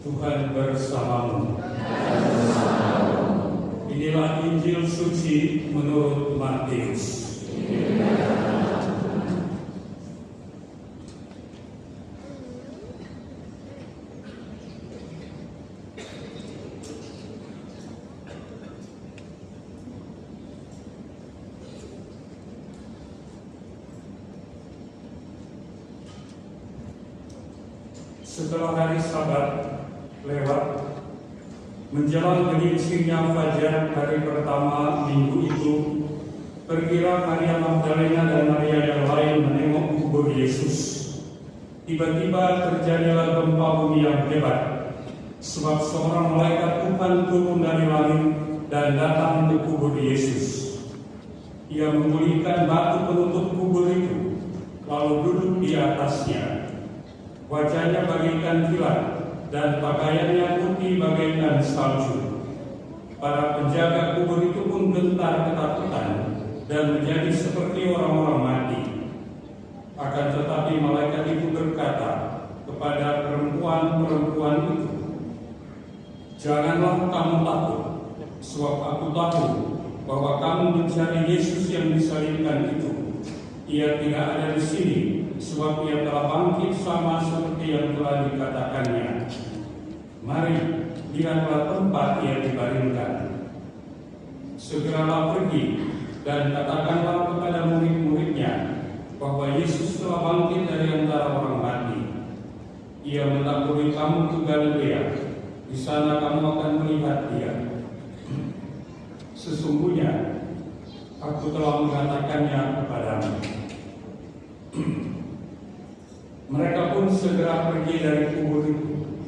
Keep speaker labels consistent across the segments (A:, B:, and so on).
A: Tuhan bersamamu. Inilah Injil suci menurut Matius. Setelah hari Sabat lewat, menjelang gelincirnya fajar hari pertama minggu itu, pergilah Maria Magdalena dan Maria yang lain menengok kubur Yesus. Tiba-tiba terjadilah gempa bumi yang hebat, sebab seorang malaikat Tuhan turun dari langit dan datang ke kubur Yesus. Ia memulihkan batu penutup kubur itu, lalu duduk di atasnya. Wajahnya bagaikan kilat dan pakaiannya putih bagaikan salju. Para penjaga kubur itu pun gentar ketakutan dan menjadi seperti orang-orang mati. Akan tetapi malaikat itu berkata kepada perempuan-perempuan itu, "Janganlah kamu takut, sebab aku tahu bahwa kamu mencari Yesus yang disalibkan itu. Ia tidak ada di sini, sebab ia telah bangkit sama seperti yang telah dikatakannya. Mari, lihatlah tempat ia dibaringkan. Segeralah pergi dan katakanlah kepada murid-muridnya bahwa Yesus telah bangkit dari antara orang mati. Ia mendahului kamu ke Galilea. Di sana kamu akan melihat dia. Sesungguhnya aku telah mengatakannya kepadamu." Mereka pun segera pergi dari kubur itu,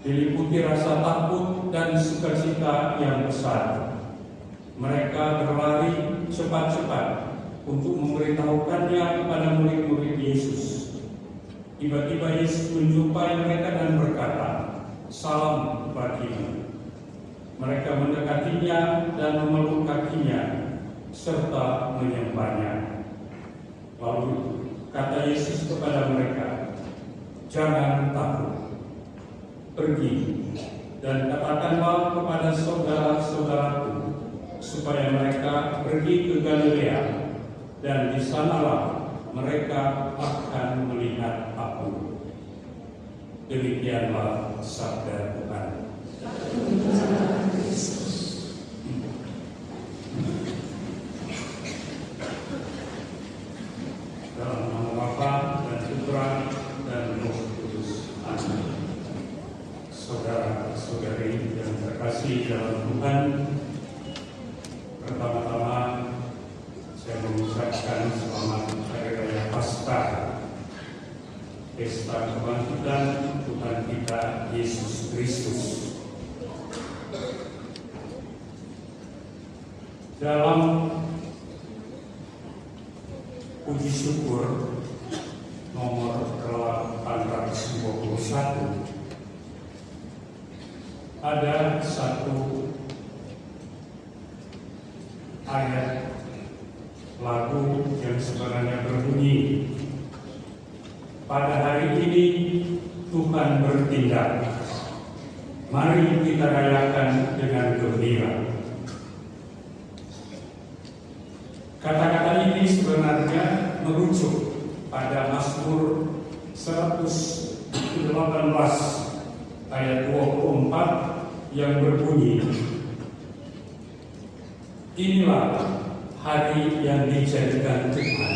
A: diliputi rasa takut dan sukacita yang besar. Mereka berlari cepat-cepat untuk memberitahukannya kepada murid-murid Yesus. Tiba-tiba Yesus menjumpai mereka dan berkata, "Salam bagimu." Mereka mendekatinya dan memeluk kakinya serta menyembahnya. Lalu kata Yesus kepada mereka, "Jangan takut. Pergi dan katakanlah kepada saudara-saudaraku supaya mereka pergi ke Galilea, dan di sanalah mereka akan melihat aku." Demikianlah sabda Tuhan. Dalam nama Bapa dan Putra dan Roh Kudus. Amin. Saudara-saudari yang terkasih dalam Tuhan, pertama-tama saya mengucapkan selamat Hari Raya Paskah, pesta kebangkitan Tuhan kita Yesus Kristus. Dalam puji syukur nomor 821 ada satu ayat lagu yang sebenarnya berbunyi, "Pada hari ini Tuhan bertindak, mari kita rayakan dengan gembira." Kata-kata ini sebenarnya merujuk pada Mazmur 118 ayat 24 yang berbunyi, "Inilah hari yang dijadikan Tuhan.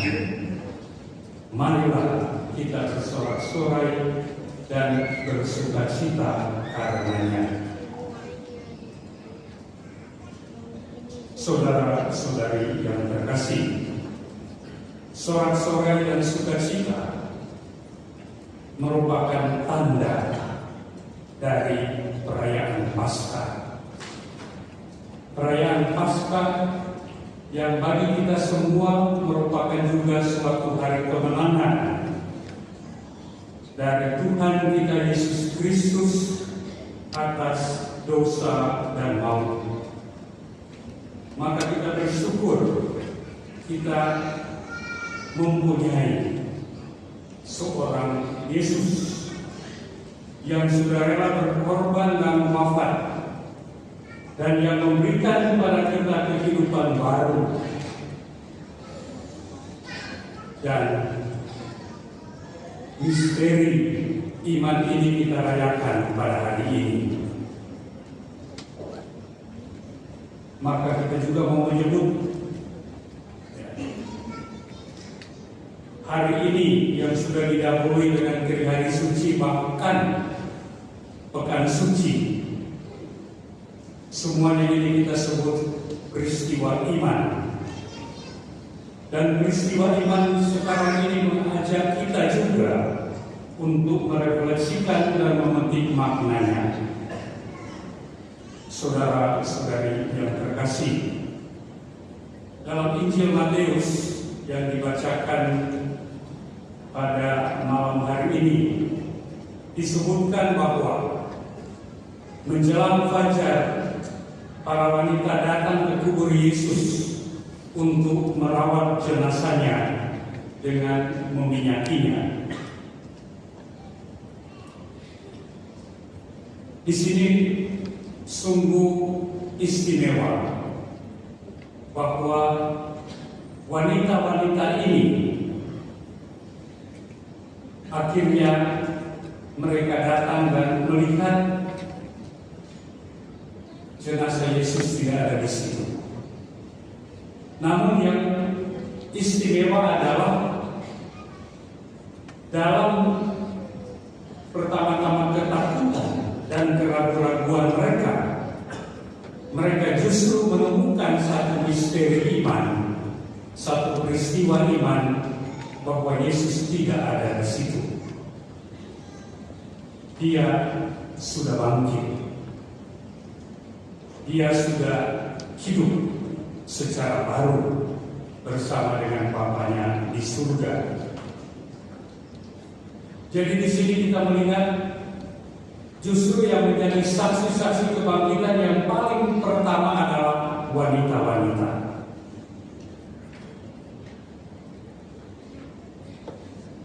A: Marilah kita bersorak-sorai dan bersukacita karenanya." Saudara-saudari yang terkasih, sorak-sorai dan sukacita merupakan tanda dari perayaan Paskah. Perayaan Paskah yang bagi kita semua merupakan juga suatu hari kemenangan dari Tuhan kita Yesus Kristus atas dosa dan maut. Maka kita bersyukur kita mempunyai seorang Yesus yang sudah rela berkorban dan wafat, dan yang memberikan kepada kita kehidupan baru. Dan misteri iman ini kita rayakan pada hari ini. Maka kita juga mau menyebut hari ini yang sudah didahului dengan hari suci, bahkan pekan suci, semuanya ini kita sebut peristiwa iman. Dan peristiwa iman sekarang ini mengajak kita juga untuk merefleksikan dan memetik maknanya. Saudara-saudari yang terkasih, dalam Injil Matius yang dibacakan pada malam hari ini disebutkan bahwa menjelang fajar para wanita datang ke kubur Yesus untuk merawat jenazahnya dengan meminyakinya. Di sini sungguh istimewa bahwa wanita-wanita ini akhirnya mereka datang dan melihat jenazah Yesus tidak ada di situ. Namun yang istimewa adalah dalam pertama-tama ketakutan dan keraguan mereka justru menemukan satu misteri iman, satu peristiwa iman bahwa Yesus tidak ada di situ. Dia sudah bangkit. Dia sudah hidup secara baru bersama dengan Bapanya di surga. Jadi di sini kita melihat justru yang menjadi saksi-saksi kebangkitan yang paling pertama adalah wanita-wanita.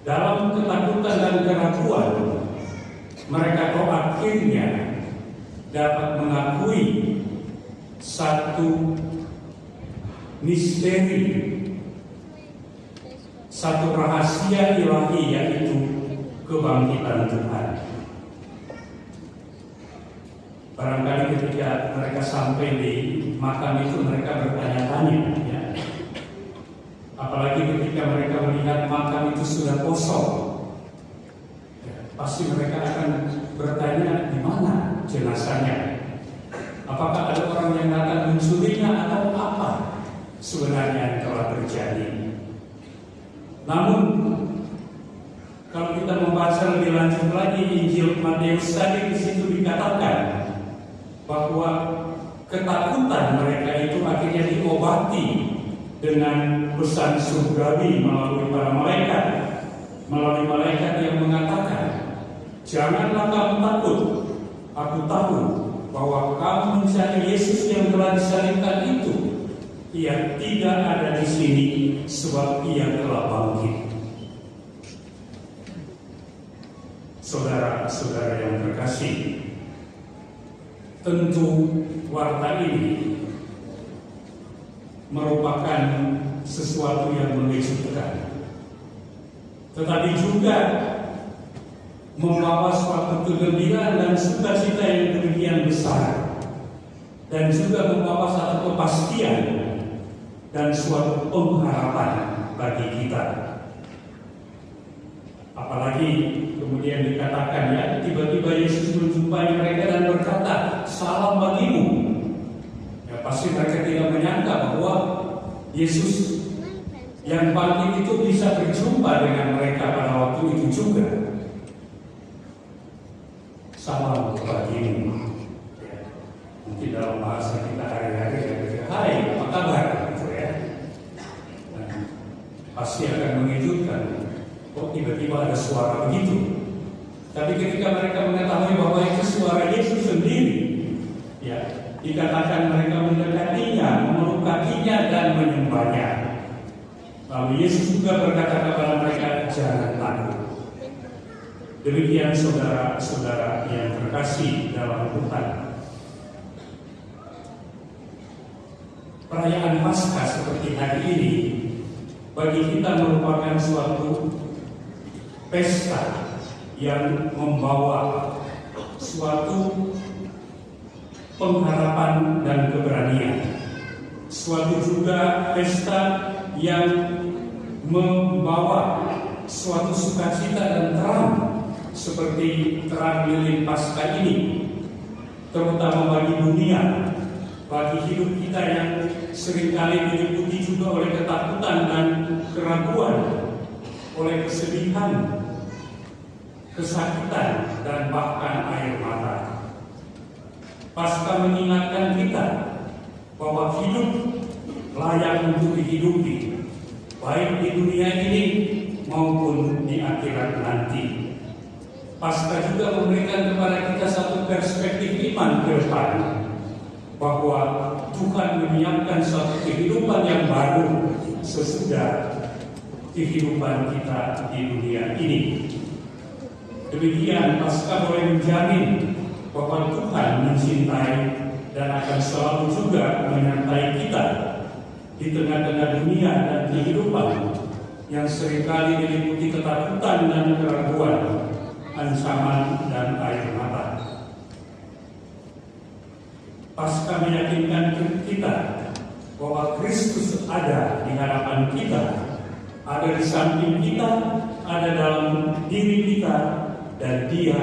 A: Dalam ketakutan dan keraguan, mereka akhirnya dapat mengakui satu misteri, satu rahasia ilahi, yaitu kebangkitan Tuhan. Barangkali ketika mereka sampai di makam itu mereka bertanya-tanya, ya. Apalagi ketika mereka melihat makam itu sudah kosong, ya, pasti mereka akan bertanya di mana jenazahnya. Apakah ada orang yang datang mencurinya atau apa sebenarnya yang telah terjadi. Namun kalau kita membaca lebih lanjut lagi Injil Matius tadi, di situ dikatakan bahwa ketakutan mereka itu akhirnya diobati dengan pesan surgawi melalui para malaikat, melalui malaikat yang mengatakan, "Janganlah kamu takut, aku tahu bahwa kamu mencari Yesus yang telah disalibkan itu. Ia tidak ada di sini, sebab ia telah bangkit." Saudara-saudara yang terkasih, tentu warta ini merupakan sesuatu yang mengejutkan, tetapi juga membawa suatu kegembiraan dan sukacita yang demikian besar, dan juga membawa satu kepastian dan suatu pengharapan bagi kita. Apalagi kemudian dikatakan, ya, tiba-tiba Yesus menjumpai mereka dan berkata, "Salam bagimu." Ya, pasti mereka tidak menyangka bahwa Yesus yang bangkit itu bisa berjumpa dengan mereka pada waktu itu juga. Salam bagimu. Ya, mungkin dalam bahasa kita hari-hari, ya, "Hai, apa kabar?" Gitu ya. Nah, pasti akan mengejutkan. Kok tiba-tiba ada suara begitu? Tapi ketika mereka mengetahui bahwa itu suara Yesus sendiri, ya, dikatakan mereka mendekatinya, memeluk kakinya dan menyembahnya. Lalu Yesus juga berkata kepada mereka, "Jangan takut." Demikian saudara-saudara yang terkasih dalam Tuhan. Perayaan Paskah seperti hari ini bagi kita merupakan suatu pesta yang membawa suatu pengharapan dan keberanian. Suatu juga pesta yang membawa suatu sukacita dan terang seperti terang lilin Paskah ini, terutama bagi dunia, bagi hidup kita yang seringkali diliputi juga oleh ketakutan dan keraguan, oleh kesedihan, kesakitan, dan bahkan air mata. Paskah mengingatkan kita bahwa hidup layak untuk dihidupi, baik di dunia ini maupun di akhirat nanti. Paskah juga memberikan kepada kita satu perspektif iman ke depan, bahwa Tuhan menyiapkan suatu kehidupan yang baru sesudah kehidupan kita di dunia ini. Demikian Paskah boleh menjamin bahwa Tuhan mencintai dan akan selalu juga menyertai kita di tengah-tengah dunia dan kehidupan yang seringkali diliputi ketakutan dan keraguan, ancaman dan air mata. Paskah meyakinkan kita bahwa Kristus ada di hadapan kita, ada di samping kita, ada dalam diri kita, dan Dia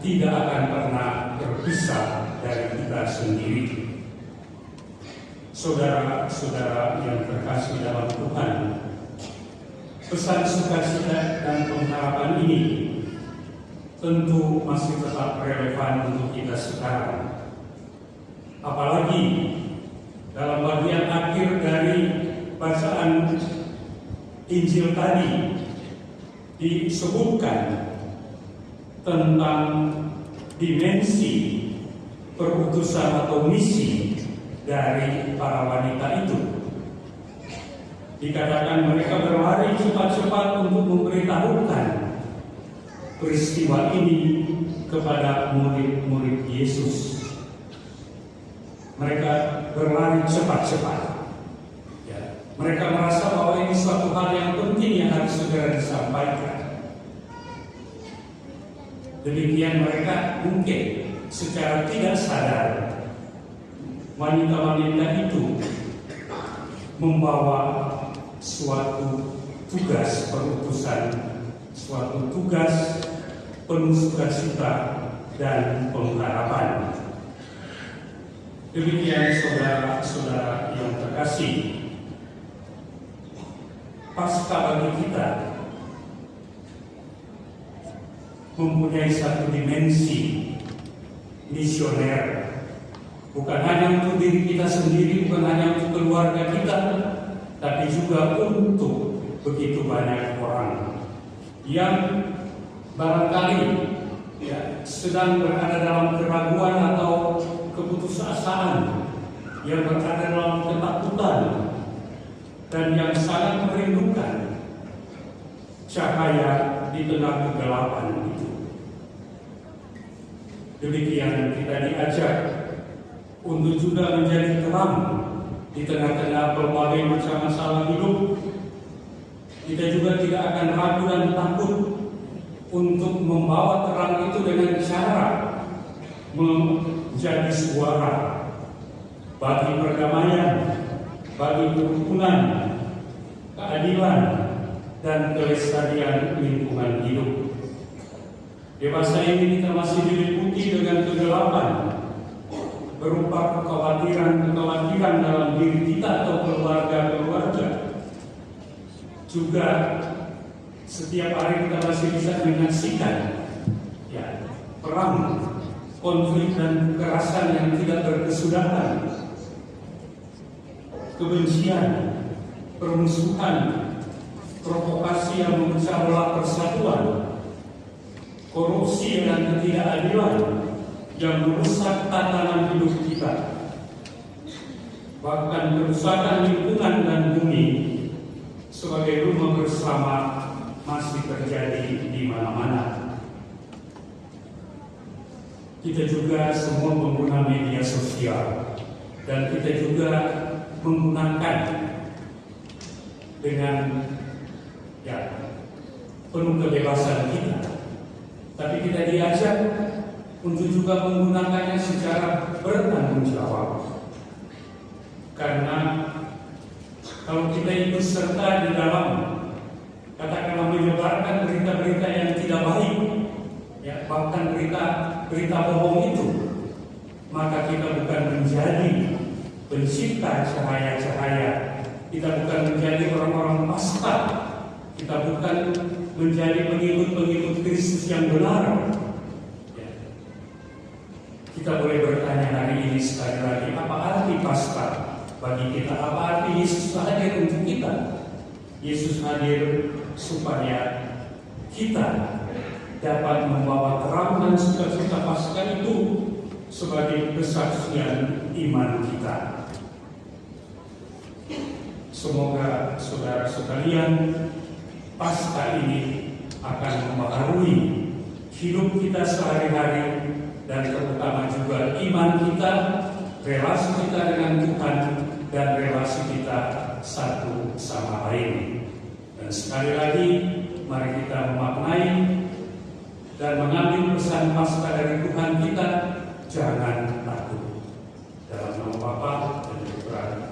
A: tidak akan pernah terpisah dari kita sendiri. Saudara-saudara yang terkasih dalam Tuhan, pesan sukacita dan pengharapan ini tentu masih tetap relevan untuk kita sekarang. Apalagi dalam bagian akhir dari bacaan Injil tadi disebutkan tentang dimensi perutusan atau misi dari para wanita itu. Dikatakan mereka berlari cepat-cepat untuk memberitahukan peristiwa ini kepada murid-murid Yesus. Mereka berlari cepat-cepat. Ya, mereka merasa bahwa ini suatu hal yang penting yang harus segera disampaikan. Demikian mereka mungkin secara tidak sadar wanita-wanita itu membawa suatu tugas perutusan, suatu tugas penuh sukacita dan pengharapan. Demikian saudara-saudara yang terkasih, Paskah bagi kita mempunyai satu dimensi misioner, bukan hanya untuk diri kita sendiri, bukan hanya untuk keluarga kita, tapi juga untuk begitu banyak orang yang barangkali sedang berada dalam keraguan atau keputusasaan, yang berada dalam ketakutan, dan yang sangat merindukan cahaya di tengah kegelapan itu. Demikian kita diajak untuk juga menjadi terang di tengah-tengah berbagai macam masalah hidup. Kita juga tidak akan ragu dan takut untuk membawa terang itu dengan cara menjadi suara bagi perdamaian, bagi kerukunan, keadilan, dan kelestarian lingkungan hidup. Di masa ini kita masih diliputi dengan kegelapan berupa kekhawatiran dalam diri kita atau keluarga-keluarga. Juga setiap hari kita masih bisa menyaksikan perang, konflik dan kekerasan yang tidak berkesudahan, kebencian, permusuhan, provokasi yang memecah belah persatuan, korupsi dan ketidakadilan yang merusak tatanan hidup kita. Bahkan kerusakan lingkungan dan bumi sebagai rumah bersama masih terjadi di mana-mana. kita juga semua pengguna media sosial, dan kita juga menggunakan dengan penuh kebebasan kita. Tapi kita diajak untuk juga menggunakannya secara bertanggung jawab. Karena kalau kita ikut serta di dalam katakanlah menyebarkan berita-berita yang tidak baik, bahkan berita bohong itu, maka kita bukan menjadi pencipta cahaya-cahaya, kita bukan menjadi orang-orang pasca, kita bukan menjadi pengikut-pengikut Kristus yang benar. Kita boleh bertanya hari ini sekali lagi, apa arti Paskah bagi kita? Apa arti Yesus hadir untuk kita? Yesus hadir supaya kita dapat membawa terang dan sukacita Paskah itu sebagai kesaksian iman kita. Semoga saudara sekalian, Paskah ini akan membaharui hidup kita sehari-hari, dan terutama juga iman kita, relasi kita dengan Tuhan, dan relasi kita satu sama lain. Dan sekali lagi, mari kita memaknai dan mengambil pesan Paskah dari Tuhan kita, jangan takut. Dalam nama Bapa dan Putra